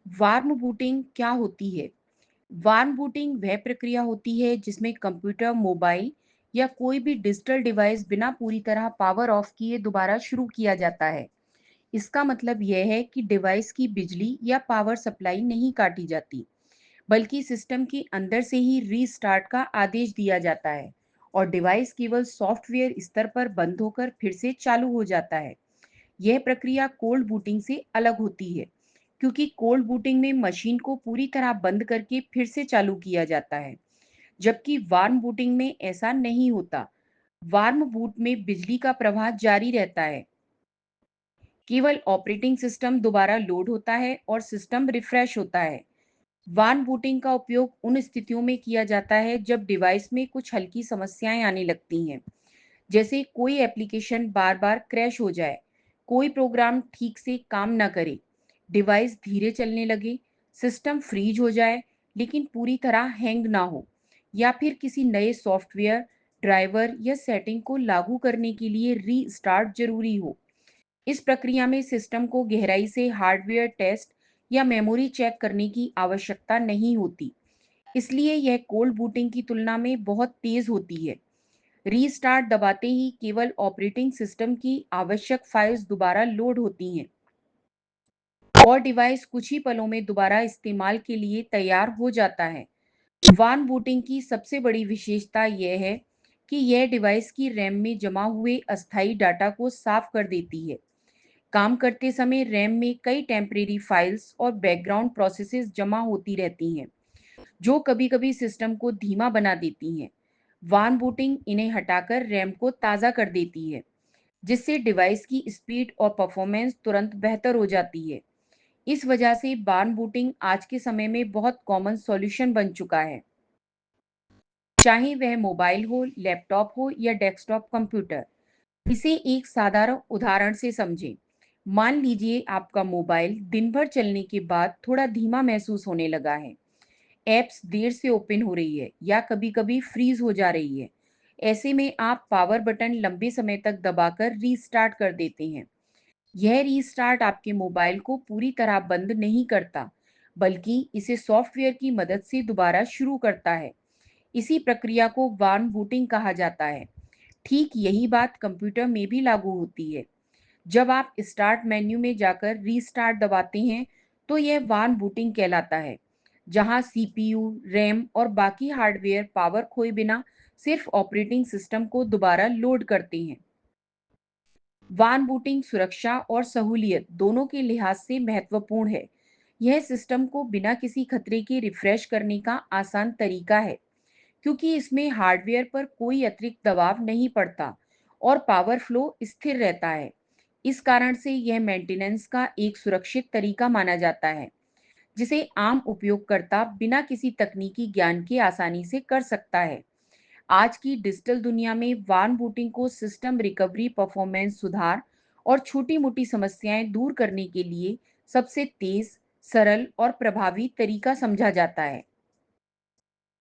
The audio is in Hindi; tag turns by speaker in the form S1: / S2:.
S1: वार्म बूटिंग क्या होती है? वार्म बूटिंग वह प्रक्रिया होती है जिसमें कंप्यूटर, मोबाइल या कोई भी डिजिटल डिवाइस बिना पूरी तरह पावर ऑफ किए दोबारा शुरू किया जाता है। इसका मतलब यह है कि डिवाइस की बिजली या पावर सप्लाई नहीं काटी जाती, बल्कि सिस्टम के अंदर से ही रीस्टार्ट का आदेश दिया जाता है और डिवाइस केवल सॉफ्टवेयर स्तर पर बंद होकर फिर से चालू हो जाता है। यह प्रक्रिया कोल्ड बूटिंग से अलग होती है, क्योंकि कोल्ड बूटिंग में मशीन को पूरी तरह बंद करके फिर से चालू किया जाता है, जबकि वार्म बूटिंग में ऐसा नहीं होता। वार्म बूट में बिजली का प्रवाह जारी रहता है, केवल ऑपरेटिंग सिस्टम दोबारा लोड होता है और सिस्टम रिफ्रेश होता है। वार्म बूटिंग का उपयोग उन स्थितियों में किया जाता है जब डिवाइस में कुछ हल्की समस्याएं आने लगती हैं, जैसे कोई एप्लीकेशन बार बार क्रैश हो जाए, कोई प्रोग्राम ठीक से काम ना करे, डिवाइस धीरे चलने लगे, सिस्टम फ्रीज हो जाए लेकिन पूरी तरह हैंग ना हो, या फिर किसी नए सॉफ्टवेयर, ड्राइवर या सेटिंग को लागू करने के लिए रीस्टार्ट जरूरी हो। इस प्रक्रिया में सिस्टम को गहराई से हार्डवेयर टेस्ट या मेमोरी चेक करने की आवश्यकता नहीं होती, इसलिए यह कोल्ड बूटिंग की तुलना में बहुत तेज होती है। रीस्टार्ट दबाते ही केवल ऑपरेटिंग सिस्टम की आवश्यक फाइल्स दोबारा लोड होती हैं और डिवाइस कुछ ही पलों में दोबारा इस्तेमाल के लिए तैयार हो जाता है। वार्म बूटिंग की सबसे बड़ी विशेषता यह है कि यह डिवाइस की रैम में जमा हुए अस्थायी डाटा को साफ कर देती है। काम करते समय रैम में कई टेम्परेरी फाइल्स और बैकग्राउंड प्रोसेसेस जमा होती रहती हैं, जो कभी-कभी सिस्टम को धीमा बना देती हैं। वार्म बूटिंग इन्हें हटाकर रैम को ताज़ा कर देती है, जिससे डिवाइस की स्पीड और परफॉर्मेंस तुरंत बेहतर हो जाती है। इस वजह से वार्म बूटिंग आज के समय में बहुत कॉमन सॉल्यूशन बन चुका है, चाहे वह मोबाइल हो, लैपटॉप हो या डेस्कटॉप कंप्यूटर। इसे एक साधारण उदाहरण से समझें। मान लीजिए आपका मोबाइल दिन भर चलने के बाद थोड़ा धीमा महसूस होने लगा है। ऐप्स देर से ओपन हो रही है या कभी-कभी फ्रीज हो जा रही है। ऐसे में आप पावर बटन लंबे समय तक दबाकर रीस्टार्ट कर देते हैं। यह रीस्टार्ट आपके मोबाइल को पूरी तरह बंद नहीं करता, बल्कि इसे सॉफ्टवेयर की मदद से दोबारा शुरू करता है। इसी प्रक्रिया को वार्म बूटिंग कहा जाता है। ठीक यही बात कंप्यूटर में भी लागू होती है। जब आप स्टार्ट मेन्यू में जाकर रीस्टार्ट दबाते हैं, तो यह वार्म बूटिंग कहलाता है, जहां सीपीयू, रैम और बाकी हार्डवेयर पावर खोए बिना सिर्फ ऑपरेटिंग सिस्टम को दोबारा लोड करते हैं। वार्म बूटिंग सुरक्षा और सहूलियत दोनों के लिहाज से महत्वपूर्ण है। यह सिस्टम को बिना किसी खतरे के रिफ्रेश करने का आसान तरीका है, क्योंकि इसमें हार्डवेयर पर कोई अतिरिक्त दबाव नहीं पड़ता और पावर फ्लो स्थिर रहता है। इस कारण से यह मेंटेनेंस का एक सुरक्षित तरीका माना जाता है, जिसे आम उपयोगकर्ता बिना किसी तकनीकी ज्ञान के आसानी से कर सकता है। आज की डिजिटल दुनिया में वार्म बूटिंग को सिस्टम रिकवरी, परफॉर्मेंस सुधार और छोटी-मोटी समस्याएं दूर करने के लिए सबसे तेज, सरल और प्रभावी तरीका समझा जाता है।